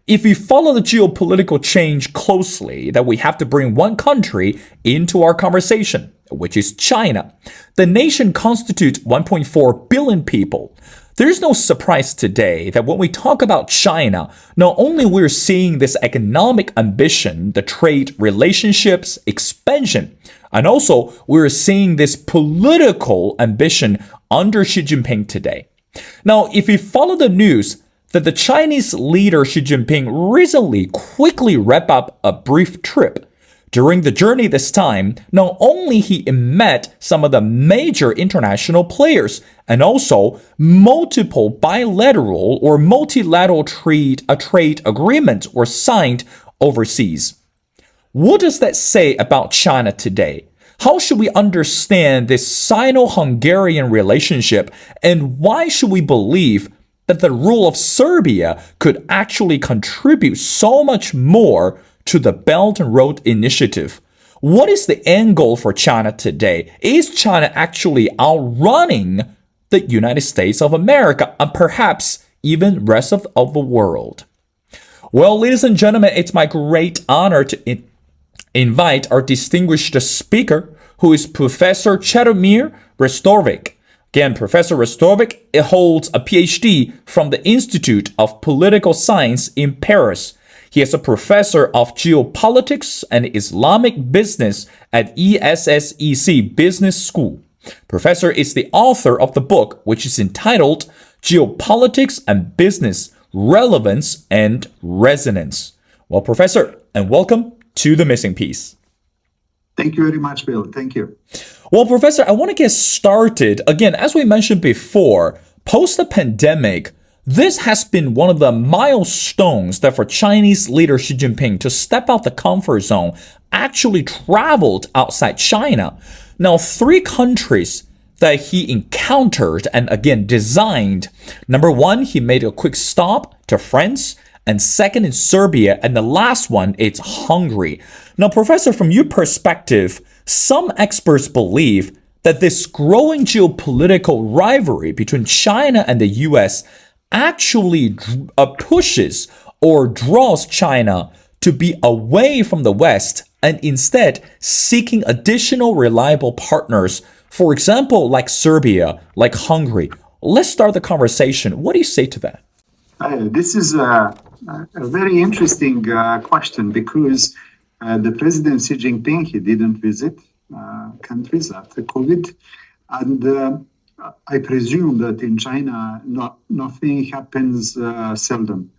If we follow the geopolitical change closely, that we have to bring one country into our conversation, which is China. The nation constitutes 1.4 billion people. There's no surprise today that when we talk about China, not only we're seeing this economic ambition, the trade relationships expansion, and also we're seeing this political ambition under Xi Jinping today. Now, if we follow the news, that the Chinese leader Xi Jinping recently quickly wrapped up a brief trip. During the journey this time, not only he met some of the major international players and also multiple bilateral or multilateral trade agreements were signed overseas. What does that say about China today? How should we understand this Sino-Hungarian relationship, and why should we believe that the rule of Serbia could actually contribute so much more to the Belt and Road Initiative? What is the end goal for China today? Is China actually outrunning the United States of America and perhaps even rest of the world? Well, ladies and gentlemen, it's my great honor to invite our distinguished speaker, who is Professor Cedomir Nestorovic. Again, Professor Nestorovic holds a PhD from the Institute of Political Science in Paris. He is a professor of Geopolitics and Islamic Business at ESSEC Business School. Professor is the author of the book, which is entitled Geopolitics and Business, Relevance and Resonance. Well, Professor, and welcome to The Missing Piece. Thank you very much, Bill. Thank you. Well, Professor, I want to get started. Again, as we mentioned before, post the pandemic, this has been one of the milestones that for Chinese leader Xi Jinping to step out the comfort zone, actually traveled outside China. Now, 3 countries that he encountered and again designed. Number 1, he made a quick stop to France. And second is Serbia, and the last one is Hungary. Now, Professor, from your perspective, some experts believe that this growing geopolitical rivalry between China and the U.S. actually pushes or draws China to be away from the West and instead seeking additional reliable partners, for example, like Serbia, like Hungary. Let's start the conversation. What do you say to that? This is a very interesting question because the President Xi Jinping, he didn't visit countries after COVID. And I presume that in China, nothing happens seldom.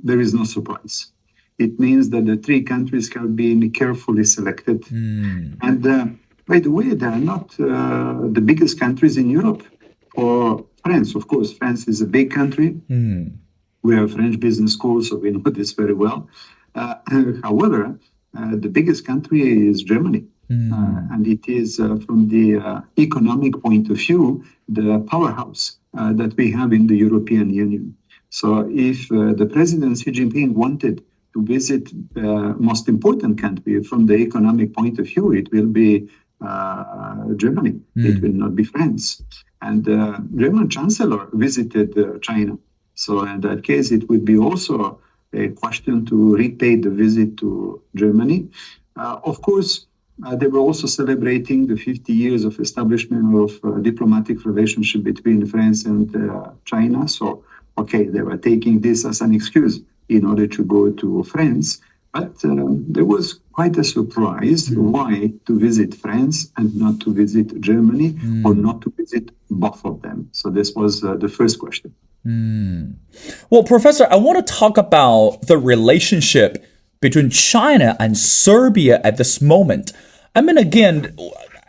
There is no surprise. It means that the 3 countries have been carefully selected. And by the way, they are not the biggest countries in Europe. For France, of course, France is a big country. We have French business schools, so we know this very well. However, the biggest country is Germany. And it is, from the economic point of view, the powerhouse that we have in the European Union. So if the President Xi Jinping wanted to visit the most important country from the economic point of view, it will be Germany. It will not be France. And the German Chancellor visited China. So in that case, it would be also a question to repay the visit to Germany. Of course, they were also celebrating the 50 years of establishment of diplomatic relationship between France and China. So, okay, they were taking this as an excuse in order to go to France. But there was quite a surprise why to visit France and not to visit Germany or not to visit both of them. So this was the first question. Well, Professor, I want to talk about the relationship between China and Serbia at this moment. I mean, again,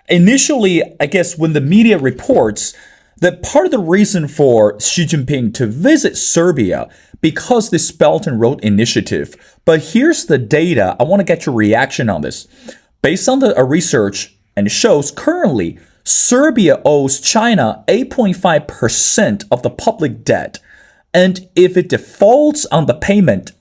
initially, I guess when the media reports that part of the reason for Xi Jinping to visit Serbia because this Belt and Road Initiative. But here's the data. I want to get your reaction on this. Based on the research, and it shows currently Serbia owes China 8.5% of the public debt. And if it defaults on the payment,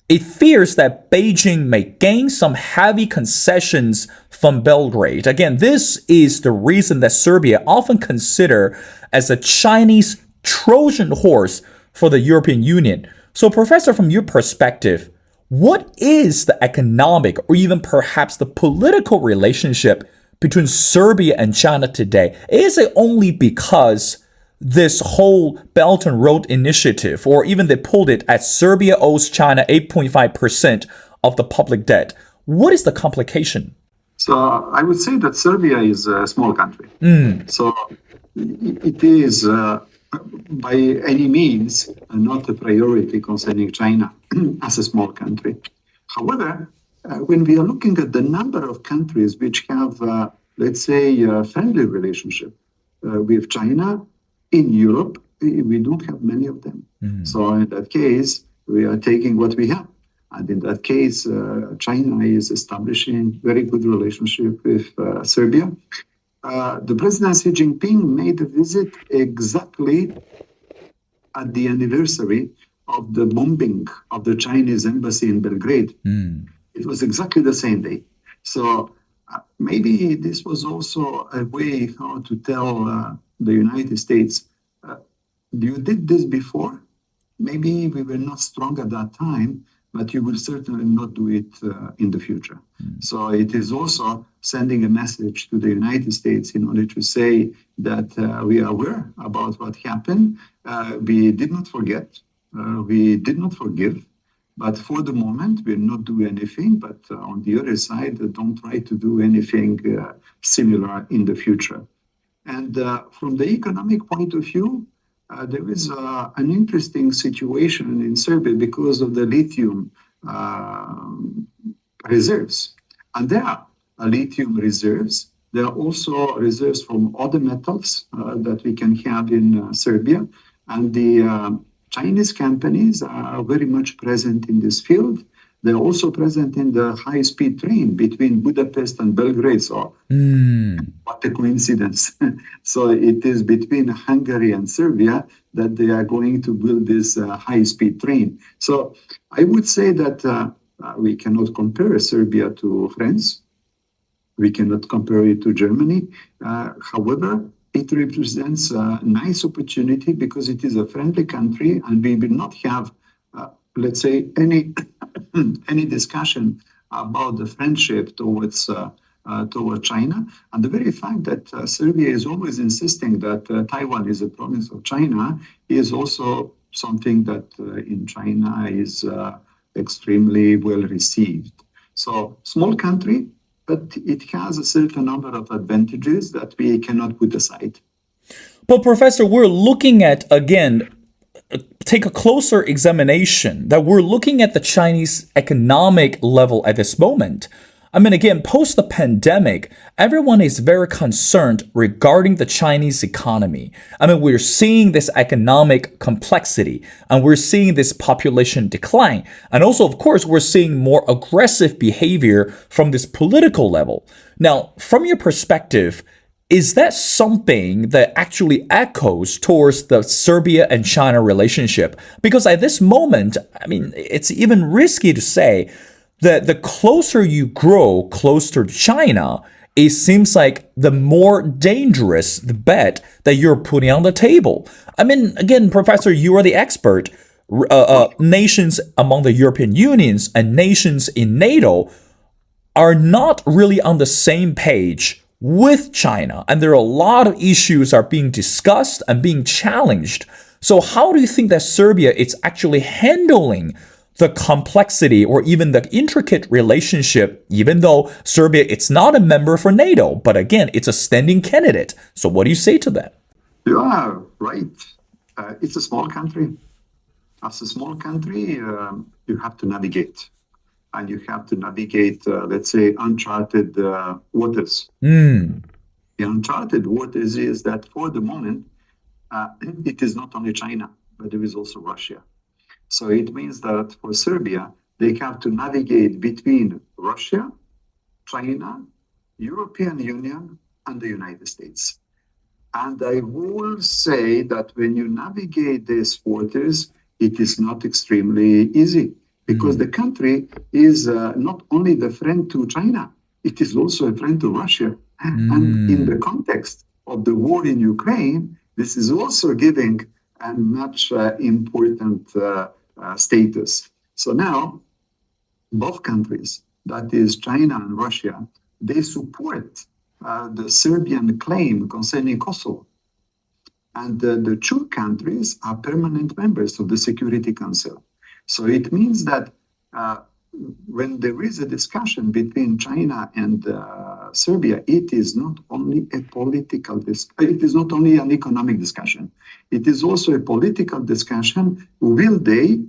it fears that Beijing may gain some heavy concessions from Belgrade. Again, this is the reason that Serbia often considered as a Chinese Trojan horse for the European Union. So, Professor, from your perspective, what is the economic or even perhaps the political relationship between Serbia and China today? Is it only because this whole Belt and Road Initiative, or even they pulled it as Serbia owes China 8.5% of the public debt? What is the complication? So I would say that Serbia is a small country. So it is by any means not a priority concerning China as a small country. However, when we are looking at the number of countries which have, let's say, a friendly relationship with China in Europe, we don't have many of them. So in that case, we are taking what we have. And in that case, China is establishing very good relationship with Serbia. The President Xi Jinping made a visit exactly at the anniversary of the bombing of the Chinese embassy in Belgrade. It was exactly the same day. So maybe this was also a way how to tell the United States, you did this before. Maybe we were not strong at that time, but you will certainly not do it in the future. So it is also sending a message to the United States in order to say that we are aware about what happened. We did not forget. We did not forgive. But for the moment, we'll not do anything. But on the other side, don't try to do anything similar in the future. And from the economic point of view, there is an interesting situation in Serbia because of the lithium reserves. And there are lithium reserves. There are also reserves from other metals that we can have in Serbia. And the Chinese companies are very much present in this field. They're also present in the high-speed train between Budapest and Belgrade. So, what a coincidence. So it is between Hungary and Serbia that they are going to build this high-speed train. So I would say that we cannot compare Serbia to France. We cannot compare it to Germany. However, it represents a nice opportunity because it is a friendly country and we will not have, let's say, any discussion about the friendship towards China. And the very fact that Serbia is always insisting that Taiwan is a province of China is also something that in China is extremely well received. So small country, but it has a certain number of advantages that we cannot put aside. But Professor, we're looking at, again, take a closer examination that we're looking at the Chinese economic level at this moment. I mean, again, post the pandemic, everyone is very concerned regarding the Chinese economy. I mean, we're seeing this economic complexity and we're seeing this population decline. And also, of course, we're seeing more aggressive behavior from this political level. Now, from your perspective, is that something that actually echoes towards the Serbia and China relationship? Because at this moment, I mean, it's even risky to say that the closer you grow closer to China, it seems like the more dangerous the bet that you're putting on the table. I mean, again, Professor, you are the expert. Nations among the European Unions and nations in NATO are not really on the same page with China, and there are a lot of issues are being discussed and being challenged. So how do you think that Serbia is actually handling the complexity or even the intricate relationship, even though Serbia, it's not a member for NATO, but again, it's a standing candidate. So what do you say to that? You are right. It's a small country. As a small country, you have to navigate. And you have to navigate, let's say, uncharted waters. The uncharted waters is that for the moment, it is not only China, but there is also Russia. So it means that for Serbia, they have to navigate between Russia, China, European Union, and the United States. And I will say that when you navigate these waters, it is not extremely easy because the country is not only the friend to China, it is also a friend to Russia. And in the context of the war in Ukraine, this is also giving a much important status. So now, both countries, that is China and Russia, they support the Serbian claim concerning Kosovo. And the two countries are permanent members of the Security Council. So it means that when there is a discussion between China and Serbia, it is not only a political it is not only an economic discussion. It is also a political discussion. Will they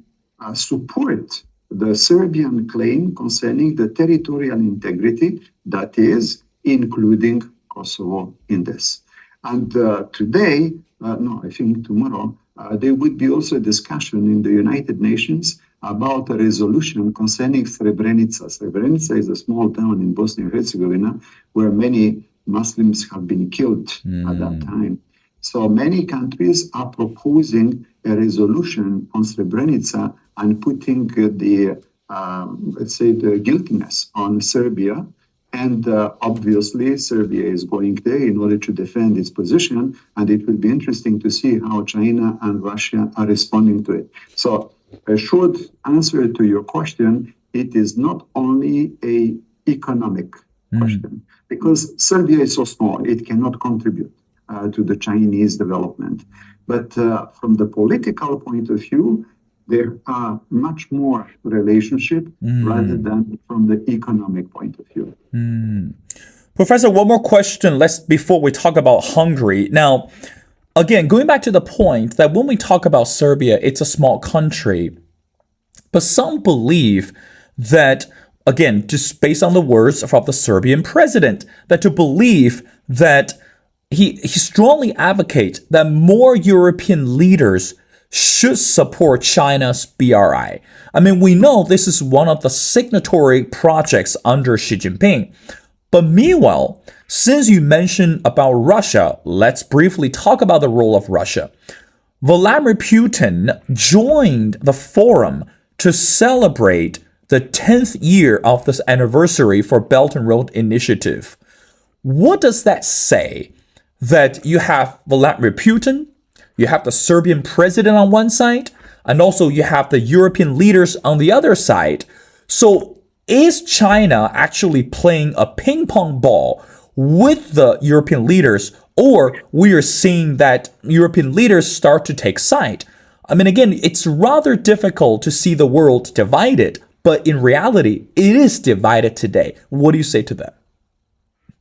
support the Serbian claim concerning the territorial integrity, that is, including Kosovo in this? And today, no, I think tomorrow, there would be also a discussion in the United Nations about a resolution concerning Srebrenica. Srebrenica is a small town in Bosnia and Herzegovina where many Muslims have been killed at that time. So many countries are proposing a resolution on Srebrenica and putting the, let's say, the guiltiness on Serbia. And obviously, Serbia is going there in order to defend its position. And it will be interesting to see how China and Russia are responding to it. So a short answer to your question, it is not only an economic question, because Serbia is so small, it cannot contribute to the Chinese development. But from the political point of view, there are much more relationship rather than from the economic point of view. Professor, one more question before we talk about Hungary. Now, again, going back to the point that when we talk about Serbia, it's a small country. But some believe that, again, just based on the words of the Serbian president, that to believe that he strongly advocates that more European leaders should support China's BRI. I mean, we know this is one of the signatory projects under Xi Jinping. But meanwhile, since you mentioned about Russia, let's briefly talk about the role of Russia. Vladimir Putin joined the forum to celebrate the 10th year of this anniversary for Belt and Road Initiative. What does that say? That you have Vladimir Putin, you have the Serbian president on one side, and also you have the European leaders on the other side. So is China actually playing a ping pong ball with the European leaders, or we are seeing that European leaders start to take side? I mean, again, it's rather difficult to see the world divided, but in reality, it is divided today. What do you say to that?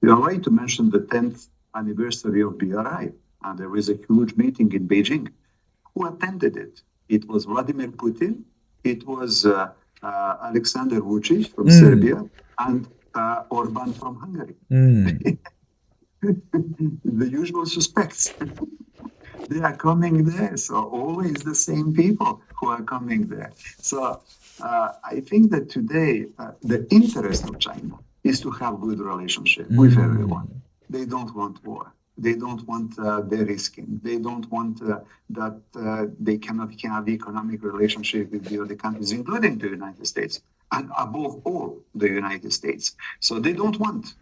You're right to mention the 10th anniversary of BRI. And there was a huge meeting in Beijing. Who attended it? It was Vladimir Putin, it was Alexander Vucic from Serbia, and Orban from Hungary. The usual suspects. They are coming there. So always the same people who are coming there. So I think that today the interest of China is to have good relationship with everyone. They don't want war. They don't want their risking. They don't want that they cannot have economic relationship with the other countries, including the United States, and above all, the United States. So they don't want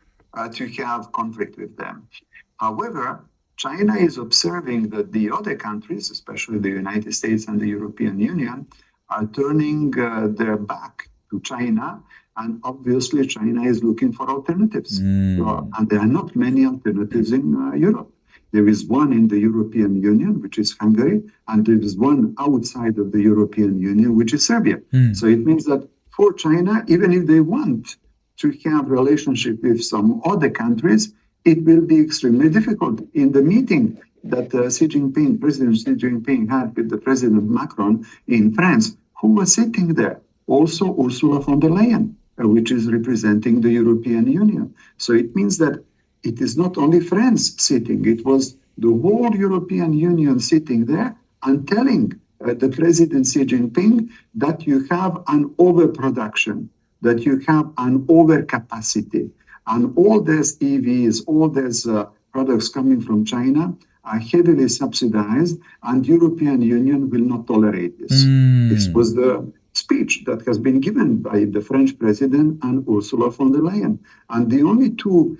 to have conflict with them. However, China is observing that the other countries, especially the United States and the European Union, are turning their back to China. And obviously, China is looking for alternatives. And there are not many alternatives in Europe. There is one in the European Union, which is Hungary, and there is one outside of the European Union, which is Serbia. So it means that for China, even if they want to have relationship with some other countries, it will be extremely difficult. In the meeting that President Xi Jinping had with the President Macron in France, who was sitting there? Also Ursula von der Leyen, which is representing the European Union. So it means that it is not only France sitting, it was the whole European Union sitting there and telling the President Xi Jinping that you have an overproduction, that you have an overcapacity, and all these EVs, all these products coming from China are heavily subsidized, and European Union will not tolerate this. This was the speech that has been given by the French president and Ursula von der Leyen. And the only two,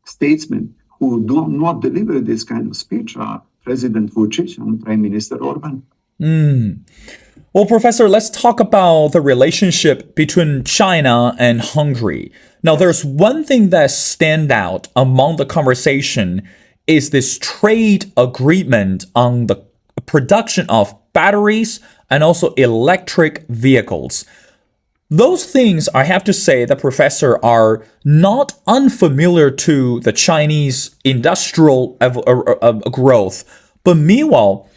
statesmen who do not deliver this kind of speech are President Vucic and Prime Minister Orban. Well, Professor, let's talk about the relationship between China and Hungary. Now, there's one thing that stands out among the conversation is this trade agreement on the production of batteries and also electric vehicles. Those things, I have to say, the professor are not unfamiliar to the Chinese industrial growth. But meanwhile,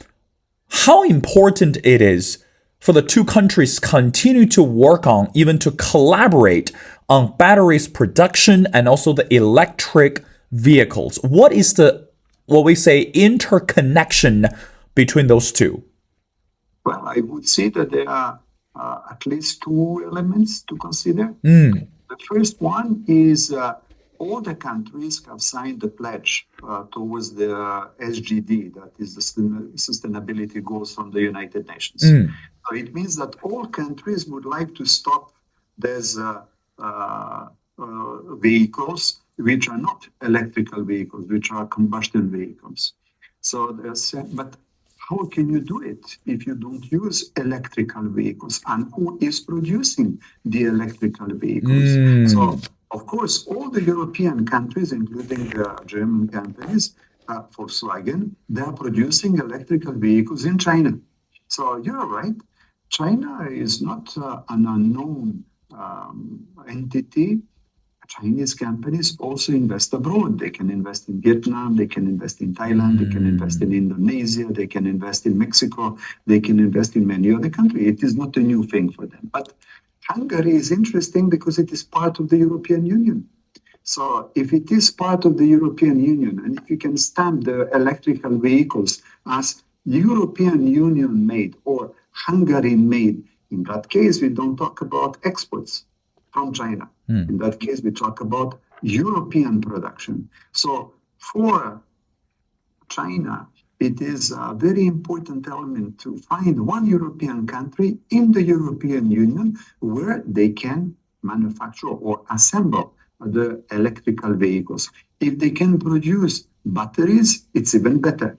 how important it is for the two countries continue to work on, even to collaborate on batteries production and also the electric vehicles. What is what we say, interconnection between those two? Well, I would say that there are at least two elements to consider. The first one is all the countries have signed the pledge towards the SGD, that is the sustainability goals from the United Nations. So it means that all countries would like to stop these vehicles which are not electrical vehicles, which are combustion vehicles. So but how can you do it if you don't use electrical vehicles? And who is producing the electrical vehicles? So, of course, all the European countries, including the German companies, Volkswagen, they are producing electrical vehicles in China. So you're right. China is not an unknown entity. Chinese companies also invest abroad. They can invest in Vietnam, they can invest in Thailand, they can invest in Indonesia, they can invest in Mexico, they can invest in many other countries. It is not a new thing for them. But Hungary is interesting because it is part of the European Union. So if it is part of the European Union, and if you can stamp the electrical vehicles as European Union made or Hungary made, in that case, we don't talk about exports from China. In that case, we talk about European production. So for China, it is a very important element to find one European country in the European Union where they can manufacture or assemble the electrical vehicles. If they can produce batteries, it's even better,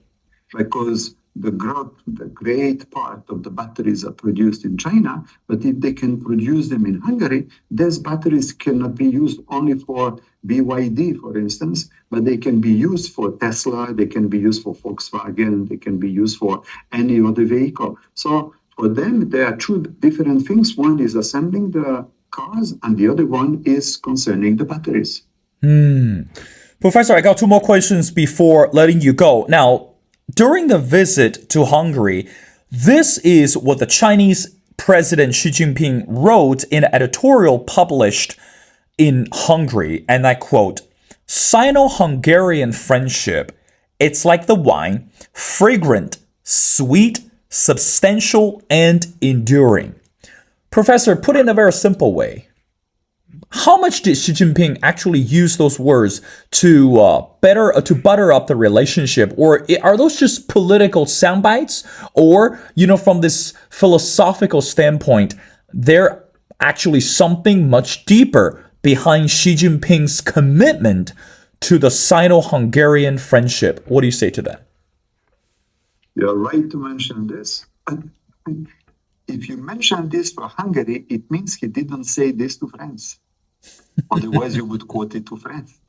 because the great part of the batteries are produced in China, but if they can produce them in Hungary, these batteries cannot be used only for BYD, for instance, but they can be used for Tesla, they can be used for Volkswagen, they can be used for any other vehicle. So for them, there are two different things. One is assembling the cars, and the other one is concerning the batteries. Professor, I got two more questions before letting you go. Now, during the visit to Hungary, this is what the Chinese President Xi Jinping wrote in an editorial published in Hungary, and I quote, "Sino-Hungarian friendship, it's like the wine, fragrant, sweet, substantial, and enduring." Professor, put it in a very simple way, how much did Xi Jinping actually use those words to butter up the relationship, or are those just political sound bites? Or, from this philosophical standpoint, they're actually something much deeper behind Xi Jinping's commitment to the Sino-Hungarian friendship? What do you say to that? You're right to mention this. If you mention this for Hungary, it means he didn't say this to France. Otherwise, you would quote it to France.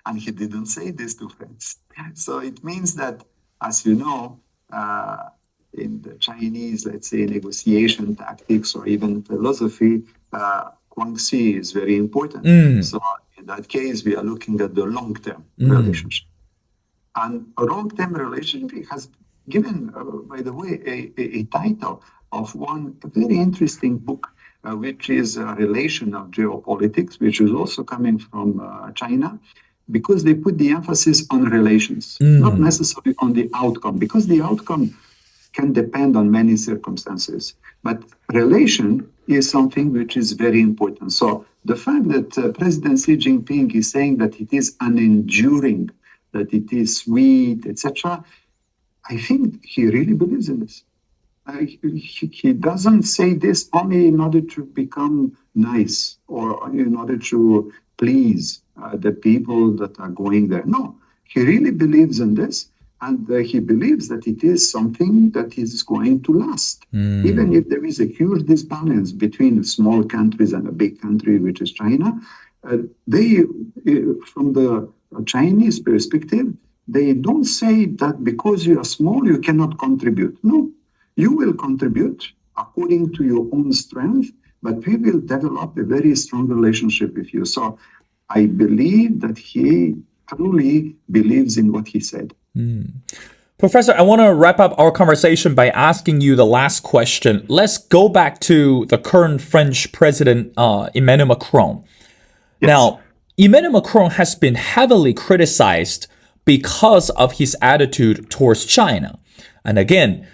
And he didn't say this to France. So it means that, as you know, in the Chinese, let's say, negotiation tactics or even philosophy, Guangxi is very important. So in that case, we are looking at the long-term relationship. And a long-term relationship has given, by the way, a title of one very interesting book, which is a relation of geopolitics, which is also coming from China, because they put the emphasis on relations, not necessarily on the outcome, because the outcome can depend on many circumstances. But relation is something which is very important. So the fact that President Xi Jinping is saying that it is unenduring, that it is sweet, etc., I think he really believes in this. He doesn't say this only in order to become nice or in order to please the people that are going there. No, he really believes in this. And he believes that it is something that is going to last. Even if there is a huge disbalance between small countries and a big country, which is China, from the Chinese perspective, they don't say that because you are small, you cannot contribute. No, you will contribute according to your own strength, but we will develop a very strong relationship with you. So I believe that he truly believes in what he said. Professor, I want to wrap up our conversation by asking you the last question. Let's go back to the current French president, Emmanuel Macron. Yes. Now, Emmanuel Macron has been heavily criticized because of his attitude towards China. And again,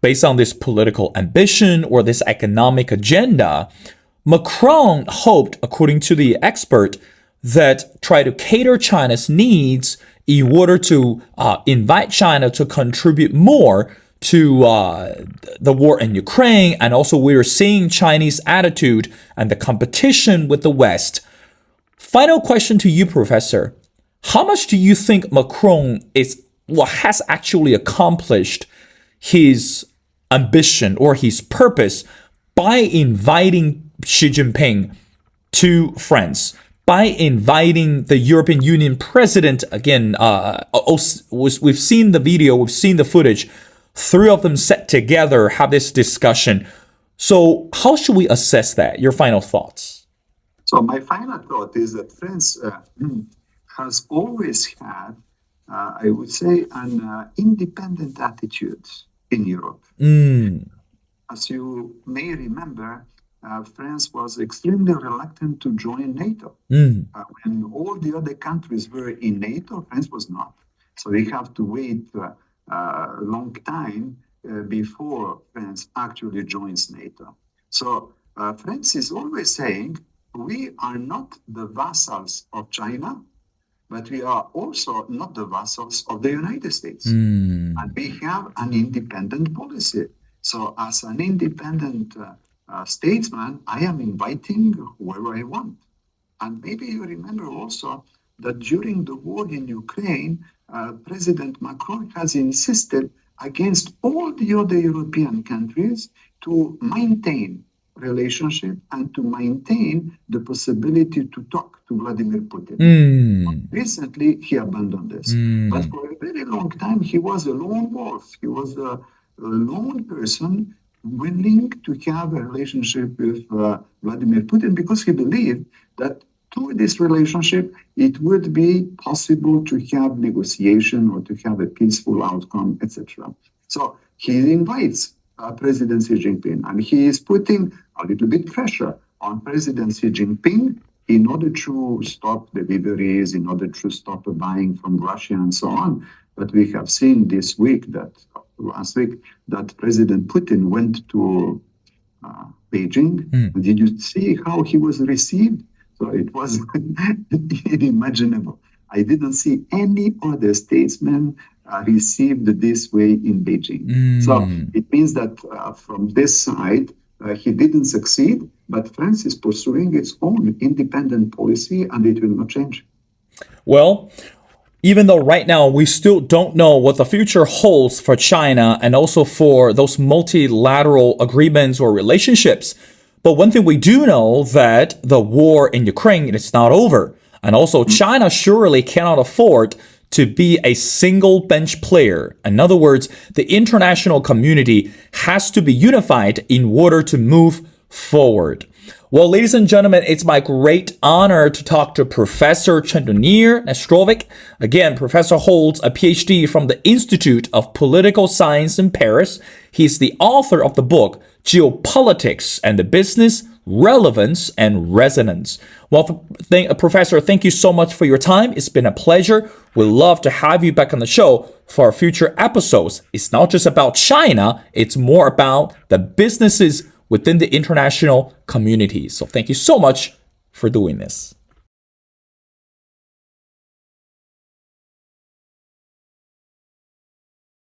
based on this political ambition or this economic agenda, Macron hoped, according to the expert, that try to cater China's needs in order to invite China to contribute more to the war in Ukraine. And also we're seeing Chinese attitude and the competition with the West. Final question to you, Professor. How much do you think Macron has actually accomplished his ambition or his purpose by inviting Xi Jinping to France, by inviting the European Union president? Again, we've seen the video, we've seen the footage, three of them sat together, have this discussion. So how should we assess that? Your final thoughts? So my final thought is that France has always had, I would say, an independent attitude in Europe. As you may remember, France was extremely reluctant to join NATO. When all the other countries were in NATO, France was not. So we have to wait a long time before France actually joins NATO. So France is always saying, we are not the vassals of China, but we are also not the vassals of the United States. And we have an independent policy. So as an independent statesman, I am inviting whoever I want. And maybe you remember also that during the war in Ukraine, President Macron has insisted against all the other European countries to maintain relationship and to maintain the possibility to talk to Vladimir Putin. Recently, he abandoned this. But for a very long time, he was a lone wolf. He was a lone person willing to have a relationship with Vladimir Putin because he believed that through this relationship, it would be possible to have negotiation or to have a peaceful outcome, etc. So he invites President Xi Jinping, and he is putting a little bit pressure on President Xi Jinping in order to stop deliveries, in order to stop buying from Russia and so on. But we have seen last week, that President Putin went to Beijing. Did you see how he was received? So it was unimaginable. I didn't see any other statesman received this way in Beijing. So it means that from this side, he didn't succeed, but France is pursuing its own independent policy and it will not change. Well, even though right now we still don't know what the future holds for China and also for those multilateral agreements or relationships, but one thing we do know that the war in Ukraine is not over. And also China surely cannot afford to be a single bench player. In other words, the international community has to be unified in order to move forward. Well, ladies and gentlemen, it's my great honor to talk to Professor Cedomir Nestorovic. Again, Professor holds a PhD from the Institute of Political Science in Paris. He's the author of the book, Geopolitics and the Business, Relevance and Resonance. Well, Professor, thank you so much for your time. It's been a pleasure. We'd love to have you back on the show for our future episodes. It's not just about China, it's more about the businesses within the international community. So thank you so much for doing this.